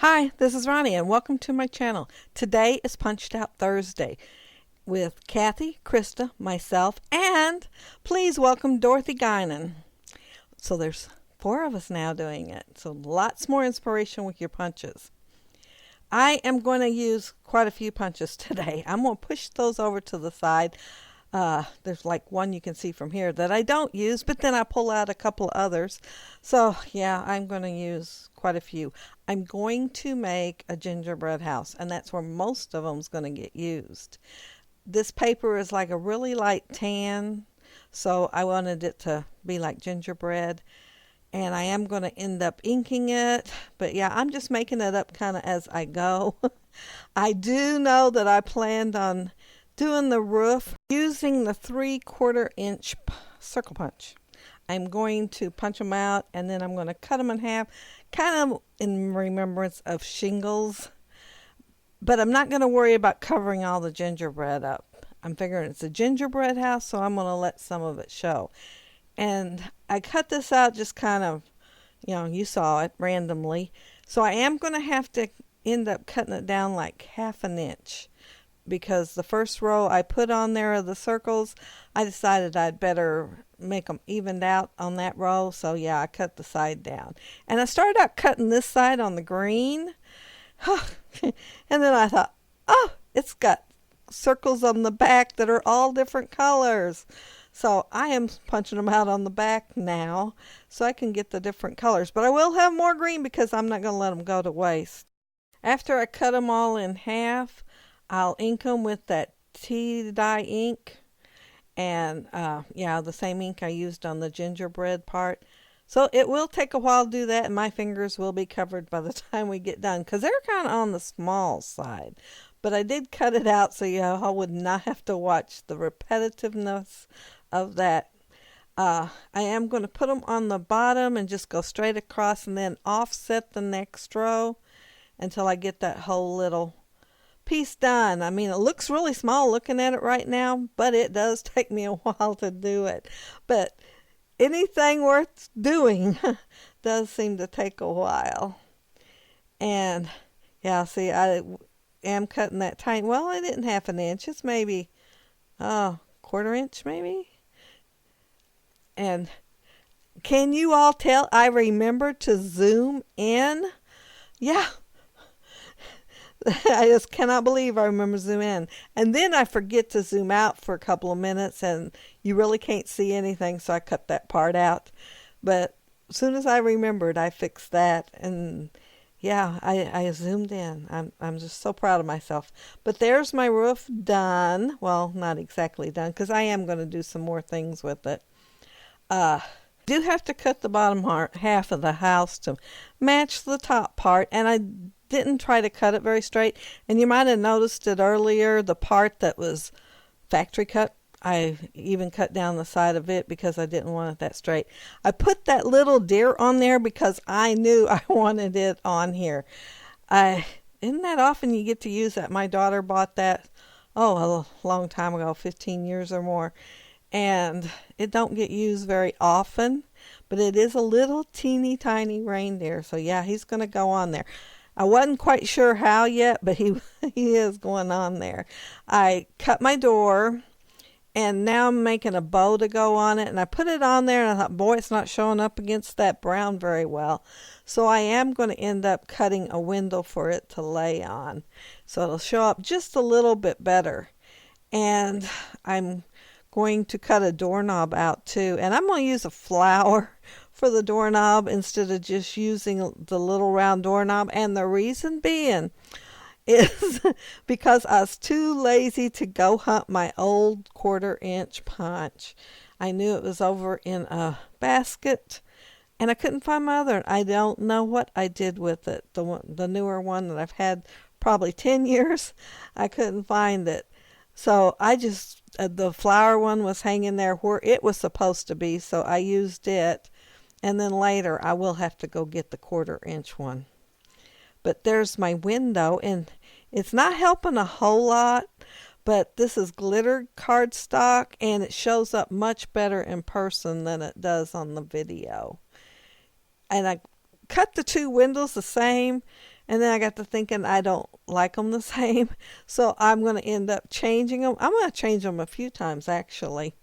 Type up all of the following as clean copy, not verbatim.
Hi, this is Ronnie and welcome to my channel. Today is Punched Out Thursday with Kathy, Krista, myself, and please welcome Dorothy Guinan. So there's 4 of us now doing it. So lots more inspiration with your punches. I am going to use quite a few punches today. I'm going to push those over to the side. There's like one you can see from here that I don't use, but then I pull out a couple others. So yeah, I'm going to use quite a few. I'm going to make a gingerbread house, and that's where most of them's going to get used. This paper is like a really light tan, so I wanted it to be like gingerbread. And I am going to end up inking it, but yeah, I'm just making it up kind of as I go. I do know that I planned on doing the roof using the 3/4 inch circle punch. I'm going to punch them out and then I'm going to cut them in half, kind of in remembrance of shingles. But I'm not going to worry about covering all the gingerbread up. I'm figuring it's a gingerbread house, so I'm going to let some of it show. And I cut this out just kind of, you saw it randomly. So I am going to have to end up cutting it down like 1/2 inch. Because the first row I put on there of the circles, I decided I'd better make them evened out on that row. So yeah, I cut the side down. And I started out cutting this side on the green. And then I thought, oh, it's got circles on the back that are all different colors. So I am punching them out on the back now so I can get the different colors. But I will have more green because I'm not going to let them go to waste. After I cut them all in half, I'll ink them with that tea dye ink, and the same ink I used on the gingerbread part. So it will take a while to do that, and my fingers will be covered by the time we get done because they're kind of on the small side. But I did cut it out so I would not have to watch the repetitiveness of that. I am going to put them on the bottom and just go straight across and then offset the next row until I get that whole little piece done. I mean, it looks really small looking at it right now, but it does take me a while to do it. But anything worth doing does seem to take a while. And yeah, see, I am cutting that tiny. Well, I didn't 1/2 inch. It's maybe 1/4 inch maybe. And can you all tell I remember to zoom in? Yeah. I just cannot believe I remember zoom in. And then I forget to zoom out for a couple of minutes and you really can't see anything, so I cut that part out. But as soon as I remembered, I fixed that. And yeah, I zoomed in. I'm just so proud of myself. But there's my roof done. Well, not exactly done because I am going to do some more things with it. Do have to cut the bottom half of the house to match the top part, and I didn't try to cut it very straight. And you might have noticed it earlier, the part that was factory cut, I even cut down the side of it because I didn't want it that straight. I put that little deer on there because I knew I wanted it on here. Isn't that often you get to use that? My daughter bought that a long time ago, 15 years or more. And it don't get used very often, but it is a little teeny tiny reindeer. So yeah, he's going to go on there. I wasn't quite sure how yet, but he is going on there. I cut my door, and now I'm making a bow to go on it. And I put it on there, and I thought, boy, it's not showing up against that brown very well. So I am going to end up cutting a window for it to lay on. So it'll show up just a little bit better. And I'm going to cut a doorknob out too, and I'm going to use a flower for the doorknob instead of just using the little round doorknob. And the reason being is because I was too lazy to go hunt my old 1/4 inch punch. I knew it was over in a basket and I couldn't find my other. I don't know what I did with it, the newer one that I've had probably 10 years. I couldn't find it. So I just, the flower one was hanging there where it was supposed to be, so I used it. And then later I will have to go get the 1/4 inch one. But there's my window, and it's not helping a whole lot, but this is glitter cardstock, and it shows up much better in person than it does on the video. And I cut the 2 windows the same, And then I got to thinking I don't like them the same. So I'm going to end up changing them. I'm going to change them a few times actually.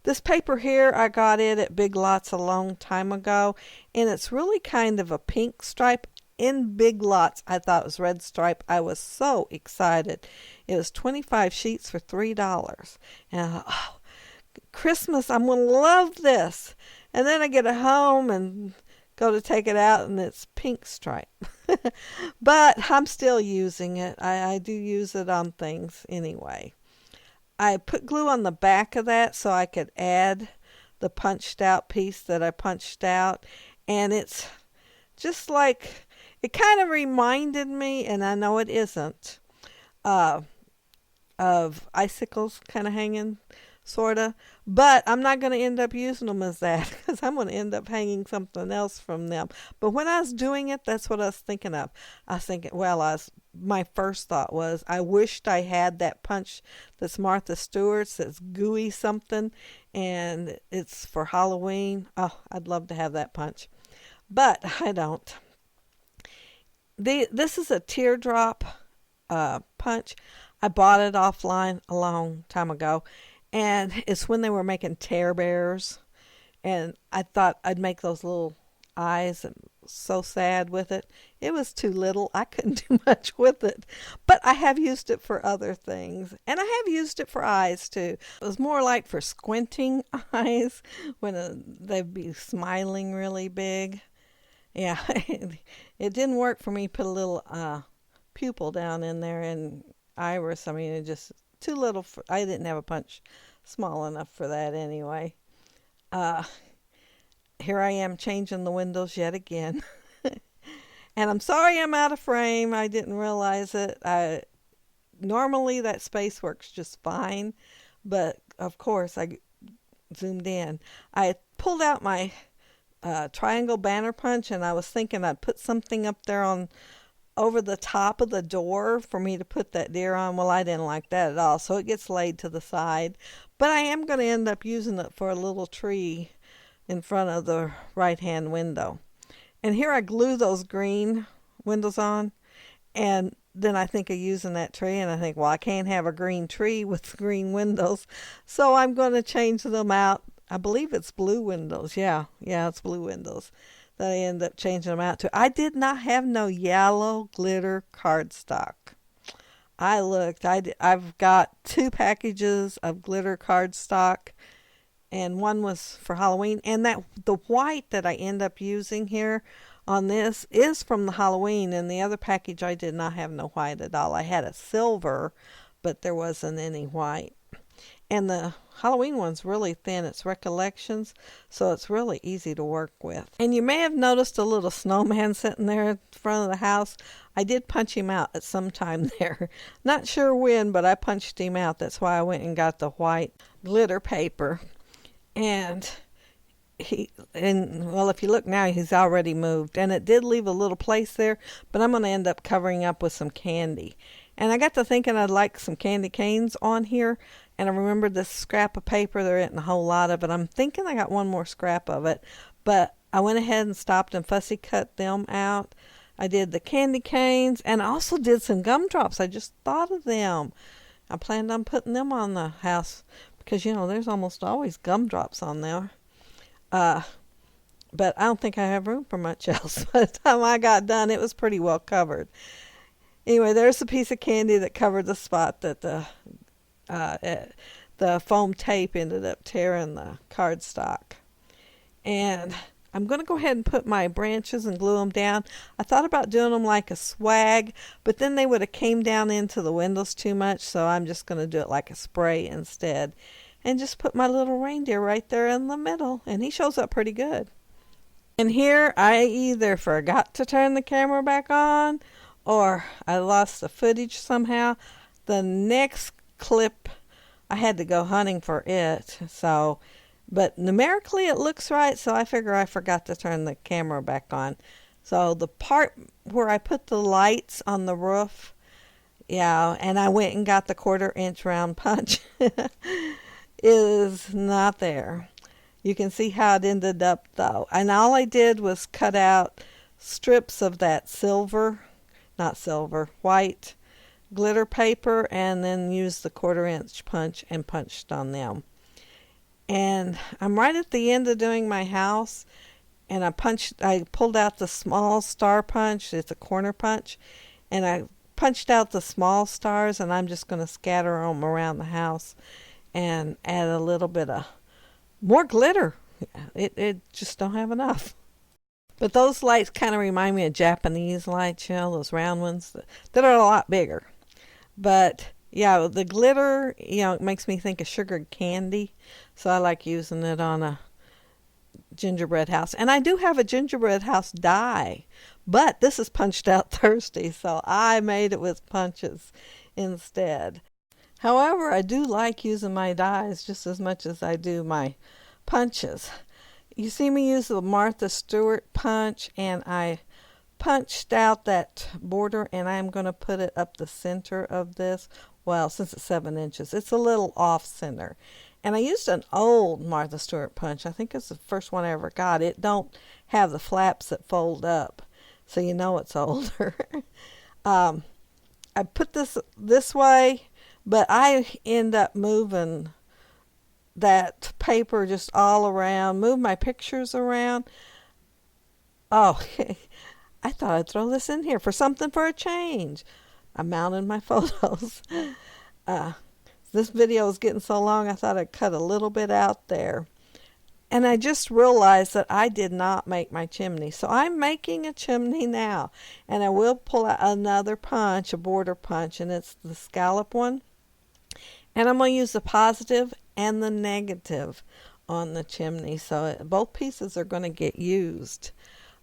This paper here, I got it at Big Lots a long time ago. And it's really kind of a pink stripe. In Big Lots, I thought it was red stripe. I was so excited. It was 25 sheets for $3. And I thought, oh, Christmas, I'm going to love this. And then I get it home and go to take it out, and it's pink stripe. But I'm still using it. I do use it on things anyway. I put glue on the back of that so I could add the punched out piece that I punched out. And it's just like, it kind of reminded me, and I know it isn't, of icicles kind of hanging, sort of. But I'm not going to end up using them as that because I'm going to end up hanging something else from them. But when I was doing it, that's what I was thinking of. I was thinking, my first thought was, I wished I had that punch that's Martha Stewart's, that's gooey something, and it's for Halloween. Oh, I'd love to have that punch. But I don't. This is a teardrop punch. I bought it offline a long time ago. And it's when they were making Tear Bears. And I thought I'd make those little eyes, and so sad with it. It was too little. I couldn't do much with it. But I have used it for other things. And I have used it for eyes too. It was more like for squinting eyes when they'd be smiling really big. Yeah, it didn't work for me. Put a little pupil down in there and iris. I mean, it just too little. I didn't have a punch small enough for that anyway. Here I am changing the windows yet again. And I'm sorry I'm out of frame. I didn't realize it. Normally that space works just fine. But of course I zoomed in. I pulled out my triangle banner punch, and I was thinking I'd put something up there over the top of the door for me to put that deer on. Well, I didn't like that at all, so it gets laid to the side. But I am going to end up using it for a little tree in front of the right-hand window. And here I glue those green windows on, and then I think of using that tree, and I think, well, I can't have a green tree with green windows, so I'm going to change them out. I believe it's blue windows. Yeah, it's blue windows that I end up changing them out to. I did not have no yellow glitter cardstock. I looked. I've got 2 packages of glitter cardstock, and one was for Halloween. And the white that I end up using here on this is from the Halloween, and the other package I did not have no white at all. I had a silver, but there wasn't any white. And the Halloween one's really thin. It's Recollections, so it's really easy to work with. And you may have noticed a little snowman sitting there in front of the house. I did punch him out at some time there. Not sure when, but I punched him out. That's why I went and got the white glitter paper. And if you look now, he's already moved. And it did leave a little place there, but I'm going to end up covering up with some candy. And I got to thinking I'd like some candy canes on here. And I remembered this scrap of paper. There isn't a whole lot of it. I'm thinking I got one more scrap of it. But I went ahead and stopped and fussy cut them out. I did the candy canes, and I also did some gumdrops. I just thought of them. I planned on putting them on the house because, there's almost always gumdrops on there. But I don't think I have room for much else. By the time I got done, it was pretty well covered. Anyway, there's a piece of candy that covered the spot that the foam tape ended up tearing the cardstock. And I'm going to go ahead and put my branches and glue them down. I thought about doing them like a swag, but then they would have came down into the windows too much, so I'm just going to do it like a spray instead. And just put my little reindeer right there in the middle, and he shows up pretty good. And here I either forgot to turn the camera back on, or I lost the footage somehow. The next clip, I had to go hunting for it, but numerically it looks right, so I figure I forgot to turn the camera back on. So the part where I put the lights on the roof, and I went and got the 1/4-inch round punch, is not there. You can see how it ended up though. And all I did was cut out strips of that silver not silver, white glitter paper, and then used the 1/4-inch punch and punched on them. And I'm right at the end of doing my house, and I pulled out the small star punch. It's a corner punch, and I punched out the small stars, and I'm just going to scatter them around the house and add a little bit of more glitter. It just don't have enough. But those lights kind of remind me of Japanese lights, those round ones that are a lot bigger. But yeah, the glitter, it makes me think of sugared candy. So I like using it on a gingerbread house. And I do have a gingerbread house die. But this is punched out Thursday, so I made it with punches instead. However, I do like using my dies just as much as I do my punches. You see me use the Martha Stewart punch, and I punched out that border, and I'm going to put it up the center of this. Well, since it's 7 inches, it's a little off center. And I used an old Martha Stewart punch. I think it's the first one I ever got. It don't have the flaps that fold up, so you know it's older. I put this way, but I end up moving that paper just all around, move my pictures around. Oh, I thought I'd throw this in here for something for a change. I mounted my photos. This video is getting so long, I thought I'd cut a little bit out there. And I just realized that I did not make my chimney. So I'm making a chimney now. And I will pull out another punch, a border punch, and it's the scallop one. And I'm going to use the positive and the negative on the chimney. So both pieces are going to get used.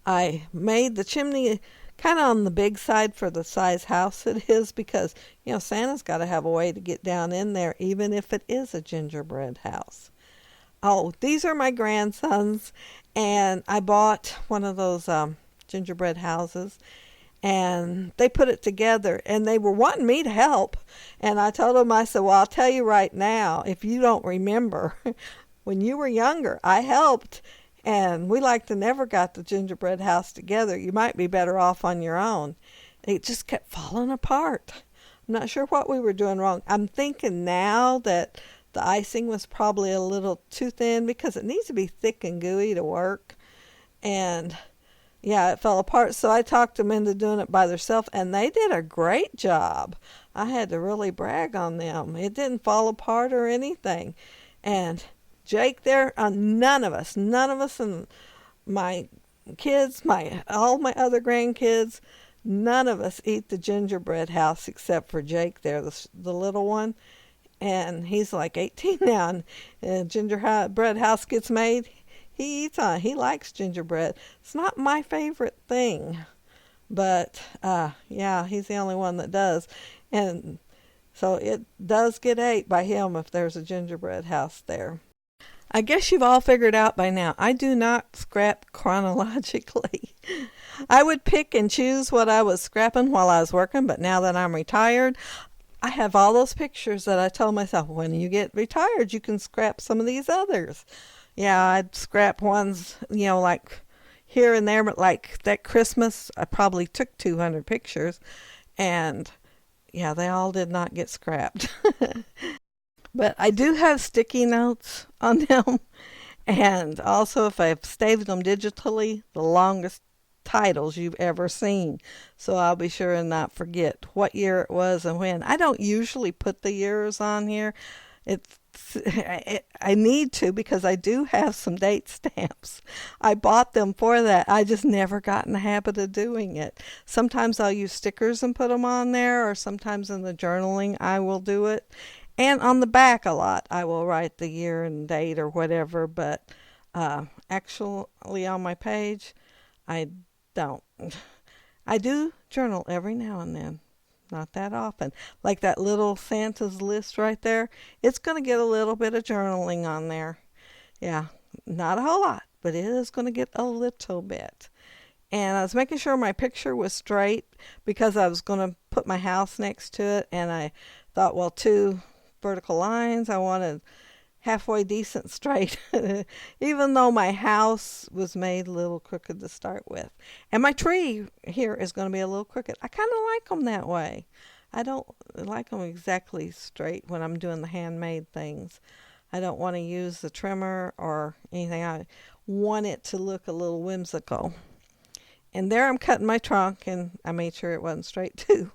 I made the chimney kind of on the big side for the size house it is, because, Santa's got to have a way to get down in there, even if it is a gingerbread house. Oh, these are my grandsons, and I bought one of those gingerbread houses, and they put it together, and they were wanting me to help. And I told them, I said, well, I'll tell you right now, if you don't remember, when you were younger, I helped, and we never got the gingerbread house together. You might be better off on your own. It just kept falling apart. I'm not sure what we were doing wrong. I'm thinking now that the icing was probably a little too thin, because it needs to be thick and gooey to work. And yeah, it fell apart. So I talked them into doing it by themselves, and they did a great job. I had to really brag on them. It didn't fall apart or anything. And Jake there, none of us and my kids, all my other grandkids, none of us eat the gingerbread house except for Jake there, the little one. And he's like 18 now, and gingerbread house gets made. He eats on it. He likes gingerbread. It's not my favorite thing, but yeah, he's the only one that does. And so it does get ate by him if there's a gingerbread house there. I guess you've all figured out by now, I do not scrap chronologically. I would pick and choose what I was scrapping while I was working, but now that I'm retired, I have all those pictures that I told myself, when you get retired, you can scrap some of these others. Yeah, I'd scrap ones, like here and there, but like that Christmas, I probably took 200 pictures, and yeah, they all did not get scrapped. But I do have sticky notes on them, and also if I've saved them digitally, the longest titles you've ever seen, so I'll be sure and not forget what year it was and when. I don't usually put the years on here. I need to, because I do have some date stamps. I bought them for that. I just never got in the habit of doing it. Sometimes I'll use stickers and put them on there, or sometimes in the journaling I will do it. And on the back a lot I will write the year and date or whatever, but actually on my page I don't. I do journal every now and then, not that often. Like that little Santa's list right there, it's going to get a little bit of journaling on there. Yeah, not a whole lot, but it is going to get a little bit. And I was making sure my picture was straight, because I was going to put my house next to it, and I thought, well, 2 vertical lines, I wanted halfway decent straight, even though my house was made a little crooked to start with. And my tree here is going to be a little crooked. I kind of like them that way. I don't like them exactly straight when I'm doing the handmade things. I don't want to use the trimmer or anything. I want it to look a little whimsical. And there I'm cutting my trunk, and I made sure it wasn't straight too.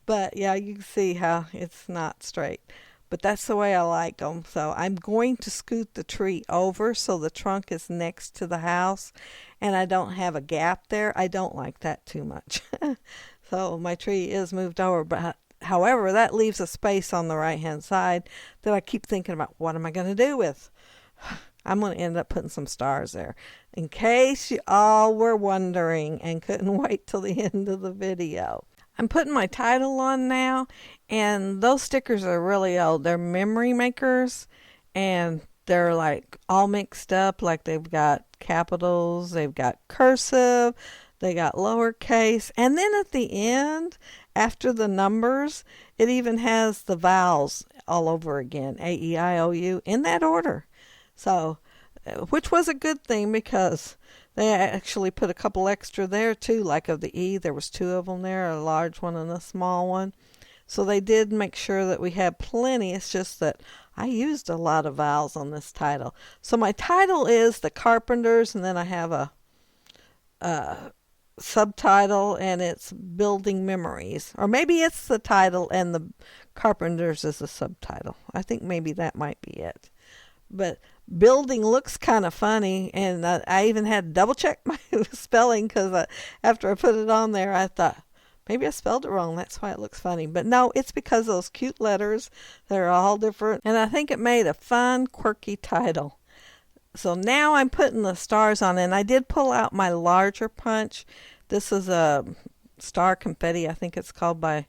But yeah, you can see how it's not straight. But that's the way I like them. So I'm going to scoot the tree over so the trunk is next to the house and I don't have a gap there. I don't like that too much. So my tree is moved over, but however, that leaves a space on the right hand side that I keep thinking about, what am I going to do with? I'm going to end up putting some stars there, in case you all were wondering and couldn't wait till the end of the video. I'm putting my title on now, and those stickers are really old. They're memory makers, and they're like all mixed up. Like they've got capitals, they've got cursive, they got lowercase, and then at the end, after the numbers, it even has the vowels all over again, A-E-I-O-U, in that order. So, which was a good thing because they actually put a couple extra there too, like of the E. There was two of them there, a large one and a small one. So they did make sure that we had plenty. It's just that I used a lot of vowels on this title. So my title is The Carpenters, and then I have a subtitle, and it's Building Memories. Or maybe it's the title and The Carpenters is the subtitle. I think maybe that might be it. But building looks kind of funny, and I even had to double check my spelling because after I put it on there, I thought maybe I spelled it wrong. That's why it looks funny. But no, it's because those cute letters, they're all different, and I think it made a fun, quirky title. So now I'm putting the stars on, and I did pull out my larger punch. This is a star confetti, I think it's called, by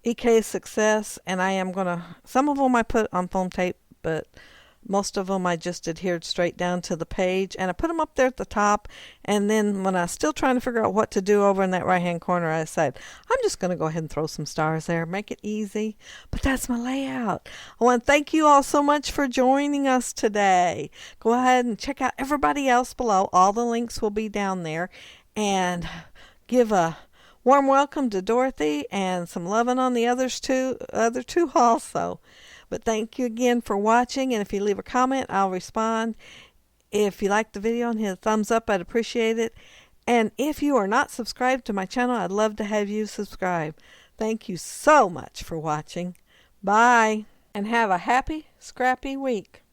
EK Success, and I am gonna, some of them I put on foam tape, but most of them I just adhered straight down to the page, and I put them up there at the top. And then when I was still trying to figure out what to do over in that right hand corner, I decided I'm just going to go ahead and throw some stars there, make it easy. But that's my layout. I want to thank you all so much for joining us today. Go ahead and check out everybody else below. All the links will be down there. And give a warm welcome to Dorothy and some loving on the other two also. But thank you again for watching, and if you leave a comment, I'll respond. If you like the video and hit a thumbs up, I'd appreciate it. And if you are not subscribed to my channel, I'd love to have you subscribe. Thank you so much for watching. Bye, and have a happy, scrappy week.